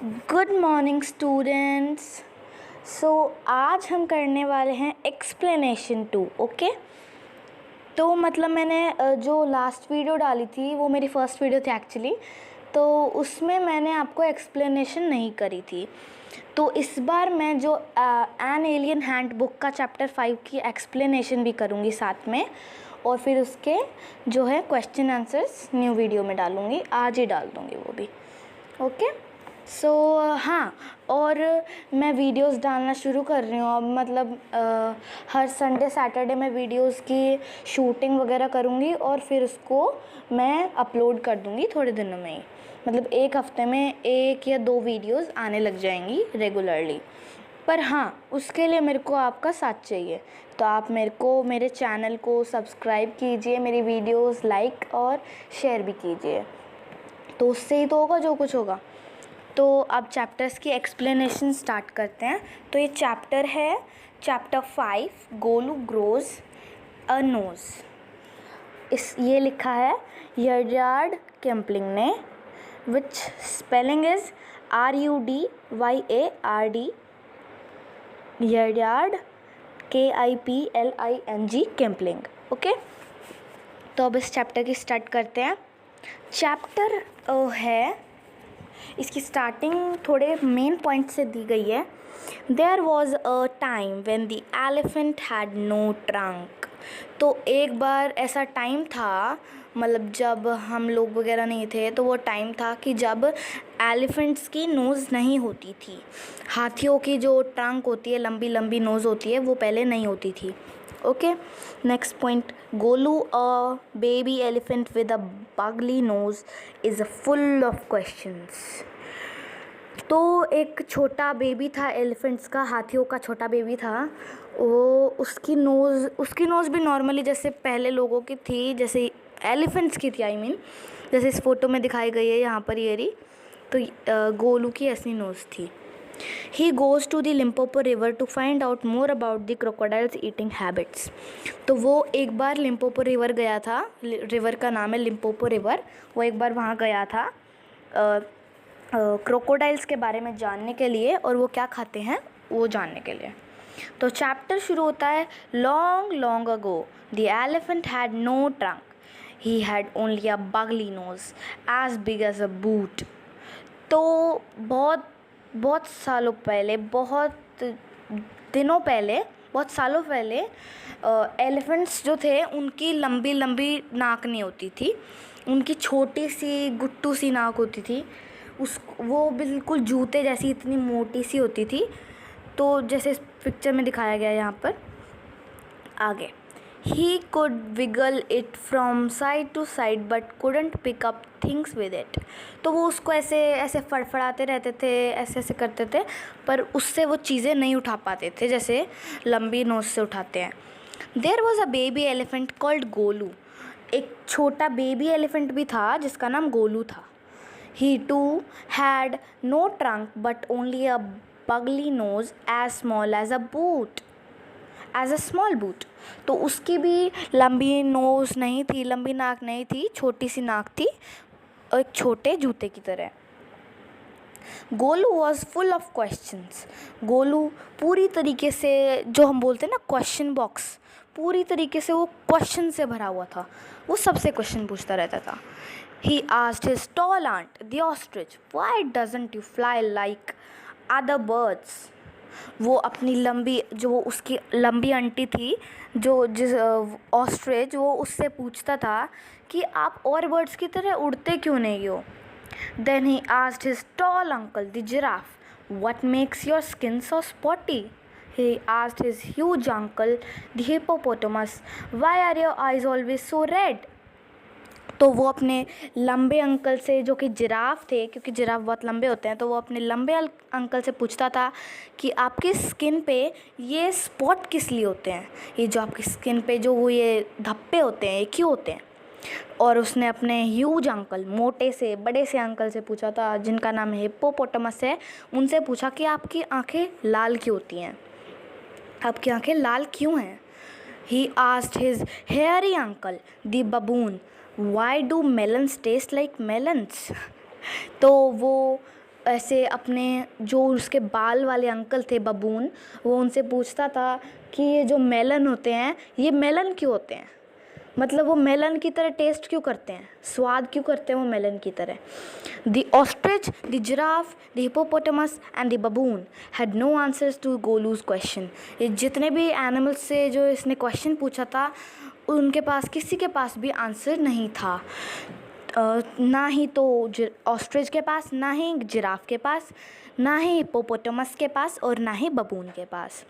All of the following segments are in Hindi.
Good morning students. आज हम करने वाले हैं एक्सप्लेनेशन 2। ओके, तो मतलब मैंने जो लास्ट वीडियो डाली थी वो मेरी फर्स्ट वीडियो थी एक्चुअली, तो उसमें मैंने आपको एक्सप्लेनेशन नहीं करी थी। तो इस बार मैं जो एन एलियन हैंडबुक का चैप्टर 5 की एक्सप्लेनेशन भी करूँगी साथ में, और फिर उसके जो है क्वेश्चन आंसर्स न्यू वीडियो में डालूँगी, आज ही डाल दूँगी वो भी। ओके, हाँ, और मैं वीडियोस डालना शुरू कर रही हूँ अब, मतलब हर संडे सैटरडे मैं वीडियोस की शूटिंग वगैरह करूँगी और फिर उसको मैं अपलोड कर दूँगी थोड़े दिनों में ही। मतलब एक हफ्ते में 1 या 2 वीडियोस आने लग जाएंगी रेगुलरली। पर हाँ, उसके लिए मेरे को आपका साथ चाहिए, तो आप मेरे चैनल को सब्सक्राइब कीजिए, मेरी वीडियोस लाइक और शेयर भी कीजिए, तो उससे ही तो होगा जो कुछ होगा। तो अब चैप्टर्स की एक्सप्लेनेशन स्टार्ट करते हैं। तो ये चैप्टर है चैप्टर 5, गोलू ग्रोज अ नोज़। ये लिखा है यर्यार्ड किपलिंग ने, विच spelling is RUDYARD, यर्यार्ड KIPLING Kipling. Okay, तो अब इस चैप्टर की स्टार्ट करते हैं। चैप्टर है, इसकी स्टार्टिंग थोड़े मेन पॉइंट से दी गई है। There was a time when the elephant had no trunk. तो एक बार ऐसा टाइम था, मतलब जब हम लोग वगैरह नहीं थे, तो वो टाइम था कि जब एलिफेंट्स की नोज़ नहीं होती थी। हाथियों की जो ट्रंक होती है, लंबी लंबी नोज़ होती है, वो पहले नहीं होती थी। Okay, next point, Golu a baby elephant with a बगली nose is full of questions. तो एक छोटा बेबी था एलिफेंट्स का, हाथियों का छोटा बेबी था, वो उसकी नोज़ भी नॉर्मली जैसे पहले लोगों की थी, जैसे एलिफेंट्स की थी, आई मीन जैसे इस फोटो में दिखाई गई है यहाँ पर ये रही। तो गोलू की ऐसी नोज़ थी। He goes to the Limpopo river to find out more about the crocodiles eating habits. तो वो एक बार लिम्पोपो रिवर गया था, रिवर का नाम है लिम्पोपो रिवर। वो एक बार वहाँ गया था क्रोकोडाइल्स के बारे में जानने के लिए, और वो क्या खाते हैं वो जानने के लिए। तो चैप्टर शुरू होता है, long long ago the elephant had no trunk, he had only a बगली nose as big as a boot. तो बहुत सालों पहले, बहुत दिनों पहले, बहुत सालों पहले एलिफेंट्स जो थे उनकी लंबी लंबी नाक नहीं होती थी, उनकी छोटी सी गुट्टू सी नाक होती थी। वो बिल्कुल जूते जैसी इतनी मोटी सी होती थी। तो जैसे इस पिक्चर में दिखाया गया है यहाँ पर आगे, he could wiggle it from side to side but couldn't pick up things with it। तो वो उसको ऐसे ऐसे फड़फड़ाते रहते थे, ऐसे ऐसे करते थे, पर उससे वो चीज़ें नहीं उठा पाते थे जैसे लंबी नोज से उठाते हैं। There was a baby elephant called Golu. एक छोटा बेबी एलिफेंट भी था जिसका नाम गोलू था। He too had no trunk but only a बगली nose as small as a boot, as a small boot. तो उसकी भी लंबी नोज़ नहीं थी, लंबी नाक नहीं थी, छोटी सी नाक थी, एक छोटे जूते की तरह। Golu was full of questions. Golu पूरी तरीके से, जो हम बोलते हैं ना क्वेश्चन बॉक्स, पूरी तरीके से वो क्वेश्चन से भरा हुआ था। वो सबसे क्वेश्चन पूछता रहता था। He asked his tall aunt the ostrich, why doesn't you fly like other birds. वो अपनी उसकी लंबी आंटी थी, जिस ऑस्ट्रिच, वो उससे पूछता था कि आप और बर्ड्स की तरह उड़ते क्यों नहीं हो। Then he asked his tall uncle the giraffe, what makes your skin so spotty. He asked his huge uncle the hippopotamus, why are your eyes always so red. तो वो अपने लंबे अंकल से, जो कि जिराफ थे, क्योंकि जिराफ बहुत लंबे होते हैं, तो वो अपने लंबे अंकल से पूछता था कि आपकी स्किन पे ये स्पॉट किस लिए होते हैं, ये जो आपकी स्किन पे जो वो ये धब्बे होते हैं, ये क्यों होते हैं। और उसने अपने ह्यूज अंकल, मोटे से बड़े से अंकल से पूछा था, जिनका नाम हिप्पोपोटामस है, उनसे पूछा कि आपकी आँखें लाल क्यों होती हैं, आपकी आँखें लाल क्यों हैं। He asked his hairy uncle, the baboon, why do melons taste like melons? तो वो ऐसे अपने जो उसके बाल वाले अंकल थे बबून, वो उनसे पूछता था कि ये जो मेलन होते हैं ये मेलन क्यों होते हैं, मतलब वो मेलन की तरह टेस्ट क्यों करते हैं, स्वाद क्यों करते हैं वो मेलन की तरह। The ostrich, the giraffe, the hippopotamus and the baboon had no answers to Golu's question. ये जितने भी एनिमल्स से जो इसने क्वेश्चन पूछा था उनके पास किसी के पास भी आंसर नहीं था। ना ही तो ऑस्ट्रिच के पास, ना ही जिराफ के पास, ना ही हिपोपोटामस के पास और ना ही बबून के पास।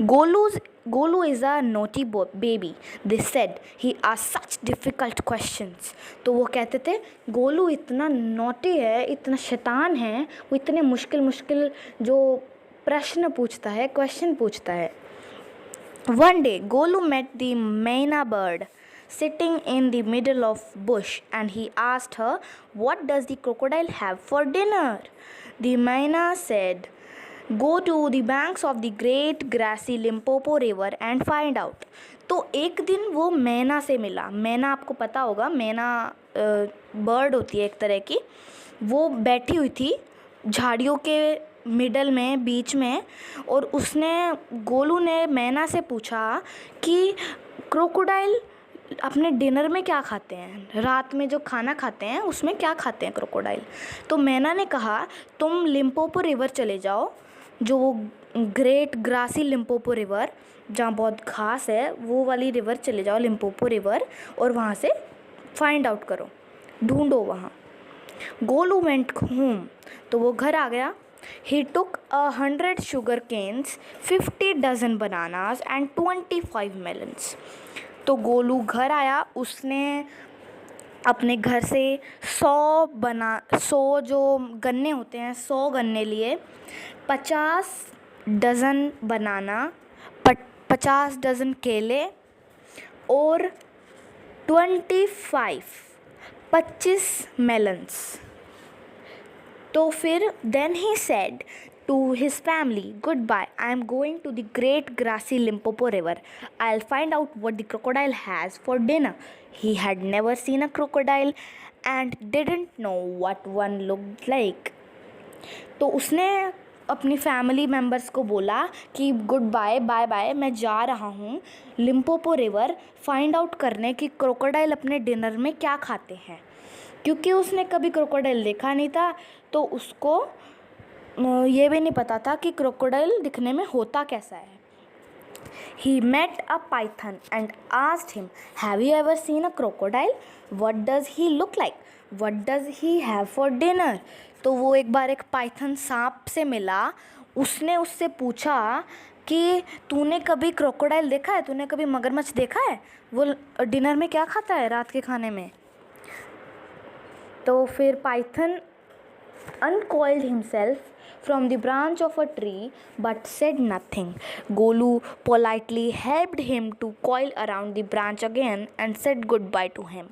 Golu is a naughty baby, they said, he asked such difficult questions. तो वो कहते थे गोलू इतना नोटी है, इतना शैतान है, वो इतने मुश्किल मुश्किल जो प्रश्न पूछता है, क्वेश्चन पूछता है। One day, Golu met the Maina bird sitting in the middle of bush and he asked her, "What does the crocodile have for dinner?" The Maina said, "Go to the banks of the great grassy Limpopo river and find out." तो एक दिन वो मैना से मिला। मैना आपको पता होगा, मैना बर्ड होती है एक तरह की। वो बैठी हुई थी झाड़ियों के मिडल में, बीच में, और गोलू ने मैना से पूछा कि क्रोकोडाइल अपने डिनर में क्या खाते हैं, रात में जो खाना खाते हैं उसमें क्या खाते हैं क्रोकोडाइल। तो मैना ने कहा तुम लिम्पोपो रिवर चले जाओ, जो वो ग्रेट ग्रासी लिम्पोपो रिवर जहाँ बहुत घास है वो वाली रिवर चले जाओ, लिम्पोपो रिवर, और वहाँ से फाइंड आउट करो, ढूंढो वहाँ। गोलू वेंट होम, तो वो घर आ गया। He took 100 sugar canes, 50 dozen bananas and 25 melons. तो गोलू घर आया, उसने अपने घर से 100 जो गन्ने होते हैं 100 गन्ने लिए, 50 डज़न बनाना, 50 डज़न केले और 25 मेलन्स। तो फिर then he said to his family, goodbye, I am going to the great grassy Limpopo river, I will find out what the crocodile has for dinner. He had never seen a crocodile and didn't know what one looked like. तो उसने अपनी फैमिली मेम्बर्स को बोला कि गुड बाय, बाय बाय, मैं जा रहा हूँ लिम्पोपो रिवर फाइंड आउट करने कि क्रोकोडाइल अपने डिनर में क्या खाते हैं, क्योंकि उसने कभी क्रोकोडाइल देखा नहीं था, तो उसको ये भी नहीं पता था कि क्रोकोडाइल दिखने में होता कैसा है। He met a python and asked him, "Have you ever seen a crocodile? What does he look like? What does he have for dinner?" तो वो एक बार एक पाइथन सांप से मिला, उसने उससे पूछा कि तूने कभी क्रोकोडाइल देखा है, तूने कभी मगरमच्छ देखा है, वो डिनर में क्या खाता है रात के खाने में। तो फिर Python uncoiled himself from the branch of a tree but said nothing. Golu politely helped him to coil around the branch again and said goodbye to him.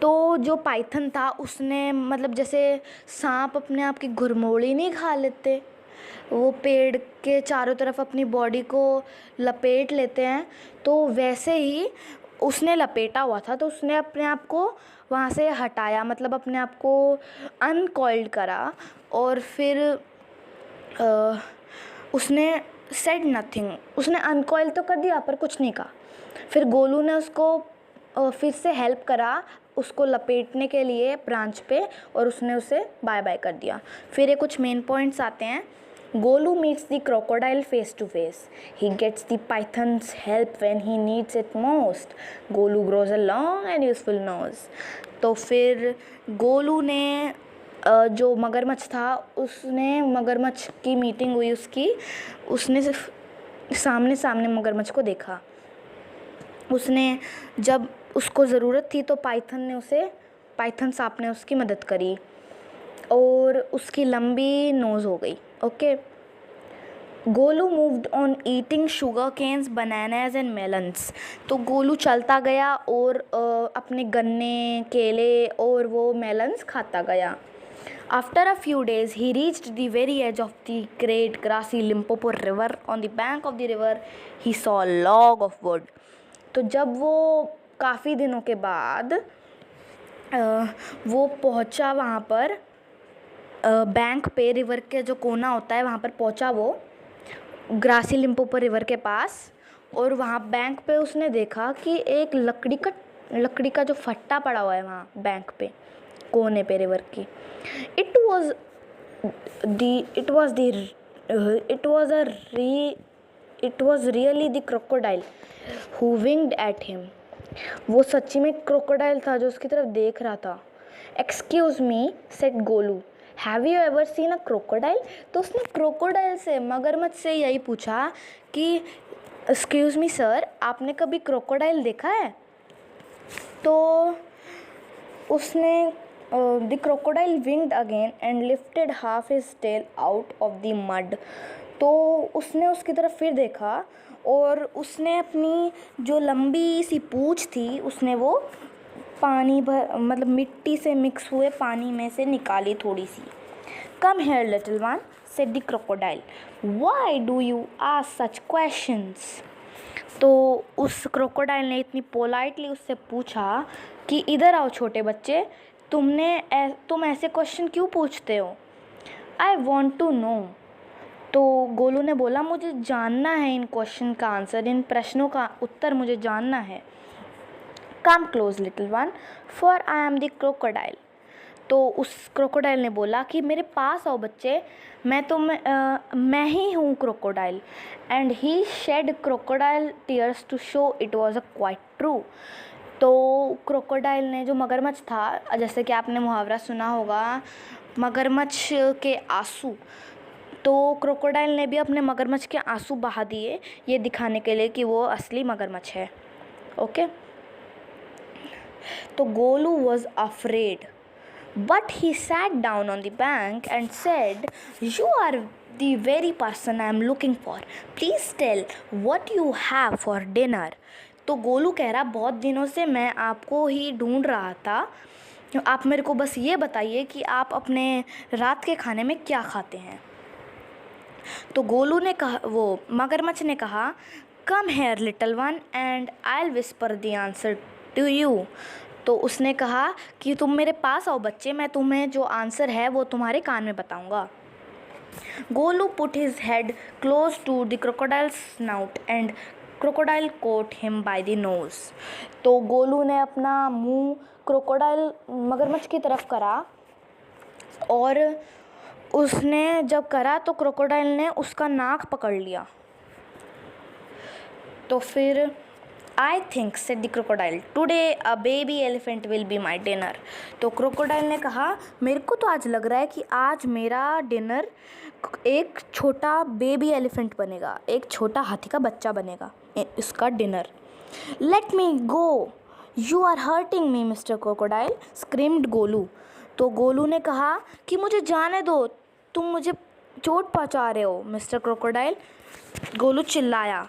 तो जो पाइथन था उसने, मतलब जैसे सांप अपने आप की घुरमोड़ी नहीं खा लेते, वो पेड़ के चारों तरफ अपनी बॉडी को लपेट लेते हैं, तो वैसे ही उसने लपेटा हुआ था, तो उसने अपने आप को वहाँ से हटाया, मतलब अपने आप को अनकॉइल्ड करा, और फिर उसने सेड नथिंग, उसने अनकॉइल तो कर दिया पर कुछ नहीं कहा। फिर गोलू ने उसको फिर से हेल्प करा उसको लपेटने के लिए ब्रांच पे, और उसने उसे बाय बाय कर दिया। फिर ये कुछ मेन पॉइंट्स आते हैं। Golu meets the crocodile face to face. He gets the python's help when he needs it most. Golu grows a long and useful nose. तो फिर गोलू ने जो मगरमच्छ था, उसने मगरमच्छ की मीटिंग हुई उसकी, उसने सिर्फ सामने सामने मगरमच्छ को देखा। उसने जब उसको ज़रूरत थी तो पाइथन सांप ने उसकी मदद करी और उसकी लंबी नोज़ हो गई। Okay, Golu moved on eating sugar canes, bananas and melons. तो गोलू चलता गया और अपने गन्ने, केले और वो मेलन्स खाता गया। After a few days, he reached the very edge of the great grassy Limpopo river. On the bank of the river, he saw a log of wood. तो जब वो काफ़ी दिनों के बाद वो पहुंचा वहाँ पर बैंक पे, रिवर के जो कोना होता है वहाँ पर पहुँचा वो, ग्रासी लिम्पोपो रिवर के पास। और वहाँ बैंक पे उसने देखा कि एक लकड़ी का जो फट्टा पड़ा हुआ है वहाँ बैंक पे, कोने पे रिवर की। It was really the crocodile who winged at him. वो सच्ची में क्रोकोडाइल था जो उसकी तरफ देख रहा था। Excuse me, said Golu, have you ever seen a crocodile? तो उसने क्रोकोडाइल से, मगरमच्छ से यही पूछा कि एक्सक्यूज मी सर, आपने कभी क्रोकोडाइल देखा है? तो उसने the crocodile winked again and lifted half his tail out of the mud. तो उसने उसकी तरफ फिर देखा और उसने अपनी जो लंबी सी पूँछ थी उसने वो पानी भर, मतलब मिट्टी से मिक्स हुए पानी में से निकाली थोड़ी सी। Come here little one, said the crocodile, why do you ask such questions? तो उस क्रोकोडाइल ने इतनी पोलाइटली उससे पूछा कि इधर आओ छोटे बच्चे, तुम ऐसे क्वेश्चन क्यों पूछते हो? I want to know. तो गोलू ने बोला, मुझे जानना है इन क्वेश्चन का आंसर, इन प्रश्नों का उत्तर मुझे जानना है। Come close little one, for I am the crocodile. तो उस क्रोकोडाइल ने बोला कि मेरे पास आओ बच्चे, मैं ही हूँ crocodile. And he shed crocodile tears to show it was a quite true. तो क्रोकोडाइल ने, जो मगरमच्छ था, जैसे कि आपने मुहावरा सुना होगा, मगरमच्छ के आंसू, तो क्रोकोडाइल ने भी अपने मगरमच्छ के आंसू बहा दिए, ये दिखाने के लिए कि वो असली मगरमच्छ है। ओके। तो Golu was afraid, but he sat down on the bank and said, you are the very person I am looking for. Please tell what you have for dinner. तो गोलू कह रहा, बहुत दिनों से मैं आपको ही ढूंढ रहा था, आप मेरे को बस ये बताइए कि आप अपने रात के खाने में क्या खाते हैं। तो गोलू ने कहा, वो मगरमच्छ ने कहा, come here little one and I will whisper the answer to you. तो उसने कहा कि तुम मेरे पास आओ बच्चे, मैं तुम्हें जो आंसर है वो तुम्हारे कान में बताऊंगा। Golu put his head close to the crocodile snout and crocodile caught him by the nose. तो गोलू ने अपना मुंह क्रोकोडाइल मगरमच्छ की तरफ करा और उसने जब करा तो क्रोकोडाइल ने उसका नाक पकड़ लिया। तो फिर I think, said the crocodile, today a baby elephant will be my dinner. तो क्रोकोडाइल ने कहा, मेरे को तो आज लग रहा है कि आज मेरा डिनर एक छोटा बेबी एलिफेंट बनेगा, एक छोटा हाथी का बच्चा बनेगा इसका dinner. Let me go, you are hurting me, Mr. Crocodile, screamed Golu. तो गोलू ने कहा कि मुझे जाने दो, तुम मुझे चोट पहुंचा रहे हो मिस्टर क्रोकोडाइल, गोलू चिल्लाया।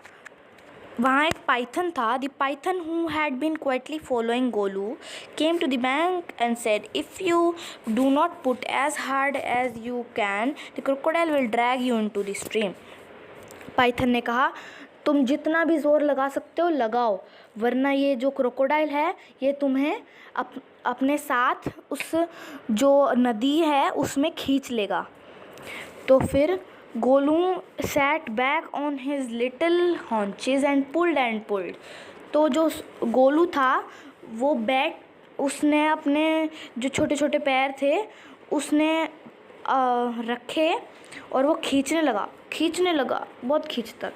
वहाँ एक पाइथन था। The python who had been quietly following Golu came to the bank and said, if you do not put as hard as you can the crocodile will drag you into the stream. Python ने कहा, तुम जितना भी ज़ोर लगा सकते हो लगाओ, वरना ये जो क्रोकोडाइल है ये तुम्हें अपने साथ उस जो नदी है उसमें खींच लेगा। तो फिर Golu sat back on his little haunches and pulled. तो जो गोलू था वो उसने अपने जो छोटे छोटे पैर थे उसने रखे और वो खींचने लगा, बहुत खींचता था।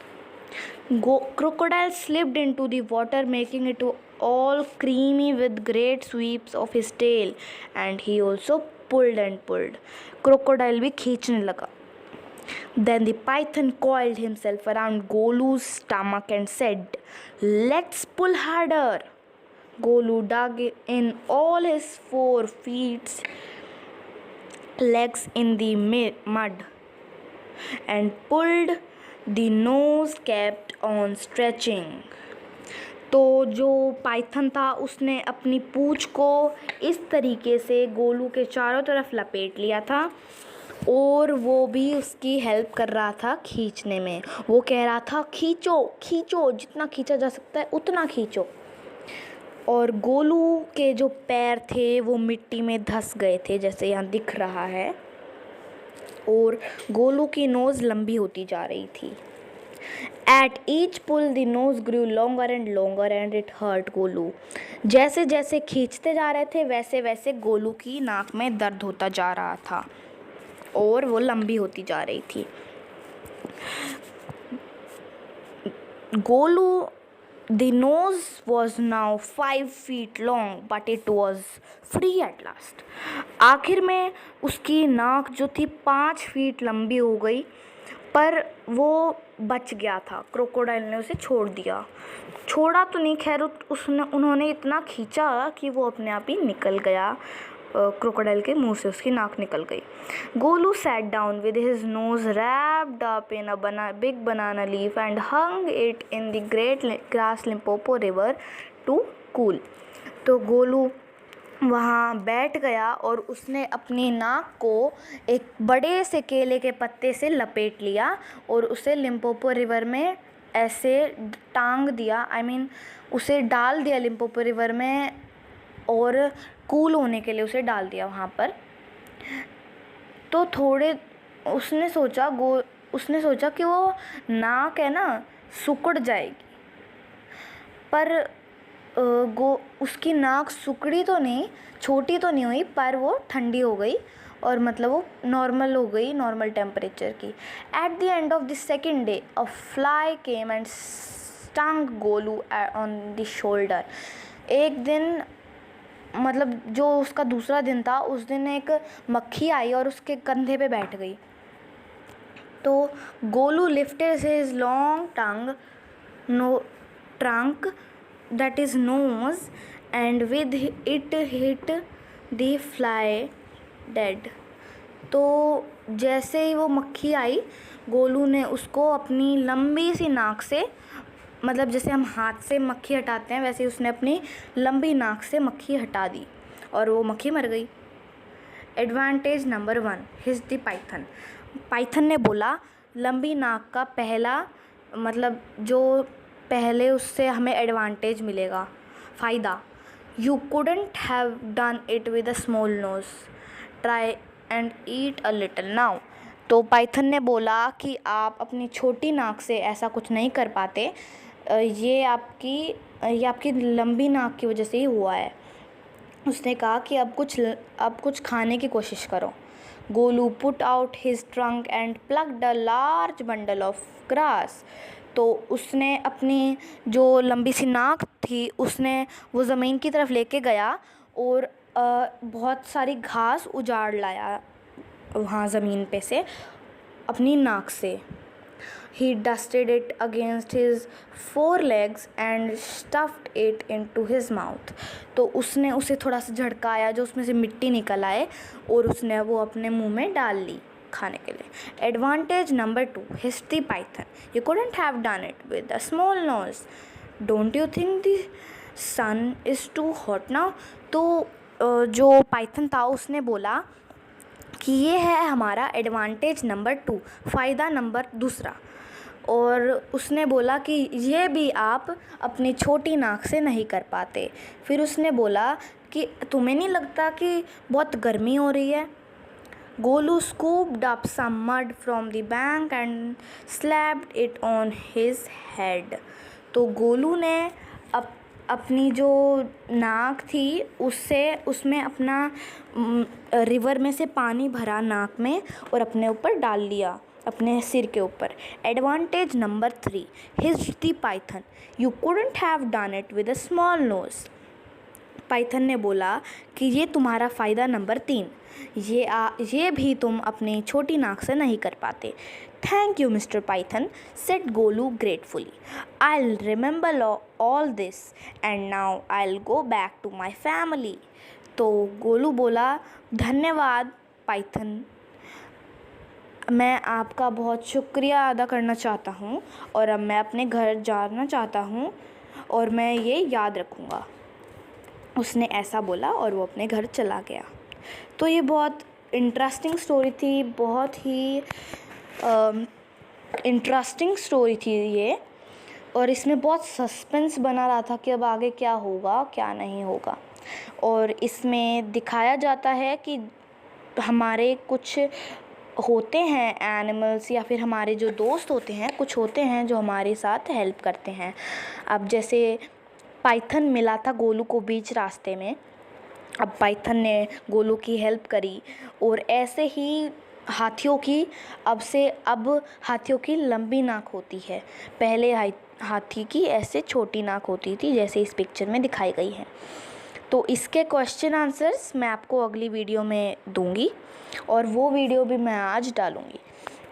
Crocodile slipped into the water, making it all creamy with great sweeps of his tail, and he also pulled. Crocodile भी खींचने लगा। Then the python coiled himself around Golu's stomach and said, let's pull harder. Golu dug in all his 4 feet legs in the mud and pulled. The nose kept on stretching. तो जो पाइथन था उसने अपनी पूँछ को इस तरीके से गोलू के चारों तरफ लपेट लिया था और वो भी उसकी हेल्प कर रहा था खींचने में। वो कह रहा था, खींचो, जितना खींचा जा सकता है उतना खींचो। और गोलू के जो पैर थे वो मिट्टी में धंस गए थे, जैसे यहाँ दिख रहा है। और गोलू की नोज़ लंबी होती जा रही थी। At each pull the nose grew longer and longer and it hurt Golu. जैसे जैसे खींचते जा रहे थे वैसे वैसे गोलू की नाक में दर्द होता जा रहा था और वो लंबी होती जा रही थी। Golu the nose was now 5 feet long but it was free at last। आखिर में उसकी नाक जो थी 5 फीट लंबी हो गई, पर वो बच गया था। क्रोकोडाइल ने उसे छोड़ दिया। छोड़ा तो नहीं, खैर उन्होंने इतना खींचा कि वो अपने आप ही निकल गया। क्रोकोडाइल के मुंह से उसकी नाक निकल गई। Golu sat down with his nose wrapped up in a big banana leaf and hung it in the great grass Limpopo river to cool। तो गोलू वहाँ बैठ गया और उसने अपनी नाक को एक बड़े से केले के पत्ते से लपेट लिया और उसे लिम्पोपो रिवर में ऐसे टांग दिया। उसे डाल दिया लिम्पोपो रिवर में और कूल होने के लिए उसे डाल दिया वहाँ पर। तो थोड़े उसने सोचा कि वो नाक है ना सिकुड़ जाएगी, पर उसकी नाक सिकुड़ी तो नहीं, छोटी तो नहीं हुई, पर वो ठंडी हो गई और मतलब वो नॉर्मल हो गई, नॉर्मल टेम्परेचर की। At the end of the second day a fly came and stung Golu on the shoulder. एक दिन मतलब जो उसका दूसरा दिन था, उस दिन एक मक्खी आई और उसके कंधे पे बैठ गई। तो Golu lifted his long trunk that is nose and with it hit the fly dead। तो जैसे ही वो मक्खी आई, गोलू ने उसको अपनी लंबी सी नाक से, मतलब जैसे हम हाथ से मक्खी हटाते हैं वैसे उसने अपनी लंबी नाक से मक्खी हटा दी और वो मक्खी मर गई। Advantage number 1 his the Python. Python ने बोला लंबी नाक का पहला मतलब जो पहले उससे हमें एडवांटेज मिलेगा, फ़ायदा। You couldn't have done it with a small nose, try and eat a little now. तो पाइथन ने बोला कि आप अपनी छोटी नाक से ऐसा कुछ नहीं कर पाते, ये आपकी लंबी नाक की वजह से ही हुआ है। उसने कहा कि अब कुछ खाने की कोशिश करो। Golu put out his trunk and plucked a large bundle of grass. तो उसने अपनी जो लंबी सी नाक थी उसने वो ज़मीन की तरफ लेके गया और बहुत सारी घास उजाड़ लाया वहाँ ज़मीन पे से अपनी नाक से। He dusted it against his forelegs and stuffed it into his mouth। तो उसने उसे थोड़ा सा झटकाया जो उसमें से मिट्टी निकल आए और उसने वो अपने मुंह में डाल ली खाने के लिए। Advantage number 2 his the python. You couldn't have done it with a small nose, don't you think the sun is too hot now. तो जो पाइथन था उसने बोला कि ये है हमारा एडवांटेज नंबर 2, फ़ायदा नंबर दूसरा। और उसने बोला कि ये भी आप अपनी छोटी नाक से नहीं कर पाते। फिर उसने बोला कि तुम्हें नहीं लगता कि बहुत गर्मी हो रही है। Golu scooped up some mud from the bank and slapped it on his head। तो गोलू ने अपनी जो नाक थी उसमें अपना रिवर में से पानी भरा नाक में और अपने ऊपर डाल लिया, अपने सिर के ऊपर। Advantage number 3 his the python. You couldn't have done it with a small nose. Python ने बोला कि ये तुम्हारा फ़ायदा नंबर 3, ये भी तुम अपनी छोटी नाक से नहीं कर पाते। Thank you mister Python, said Golu gratefully. I'll remember all this and now I'll go back to my family। तो गोलू बोला धन्यवाद पाइथन, मैं आपका बहुत शुक्रिया अदा करना चाहता हूँ और अब मैं अपने घर जाना चाहता हूँ और मैं ये याद रखूँगा। उसने ऐसा बोला और वो अपने घर चला गया। तो ये बहुत इंटरेस्टिंग स्टोरी थी, बहुत ही इंटरेस्टिंग स्टोरी थी ये, और इसमें बहुत सस्पेंस बना रहा था कि अब आगे क्या होगा क्या नहीं होगा। और इसमें दिखाया जाता है कि हमारे कुछ होते हैं एनिमल्स या फिर हमारे जो दोस्त होते हैं, कुछ होते हैं जो हमारे साथ हेल्प करते हैं। अब जैसे पाइथन मिला था गोलू को बीच रास्ते में, अब पाइथन ने गोलू की हेल्प करी, और ऐसे ही हाथियों की अब हाथियों की लंबी नाक होती है। पहले हाथी की ऐसे छोटी नाक होती थी जैसे इस पिक्चर में दिखाई गई है। तो इसके क्वेश्चन आंसर्स मैं आपको अगली वीडियो में दूंगी, और वो वीडियो भी मैं आज डालूंगी।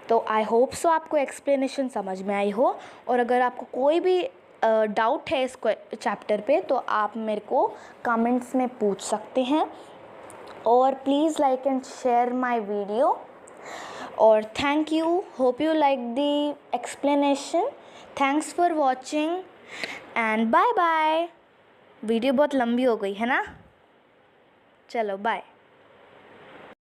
तो आई होप सो आपको एक्सप्लेनेशन समझ में आई हो, और अगर आपको कोई भी डाउट है इस चैप्टर पे तो आप मेरे को कमेंट्स में पूछ सकते हैं। और please like and share my video, और thank you, hope you like the explanation. Thanks for watching and bye bye. Video बहुत लंबी हो गई है ना, चलो बाय।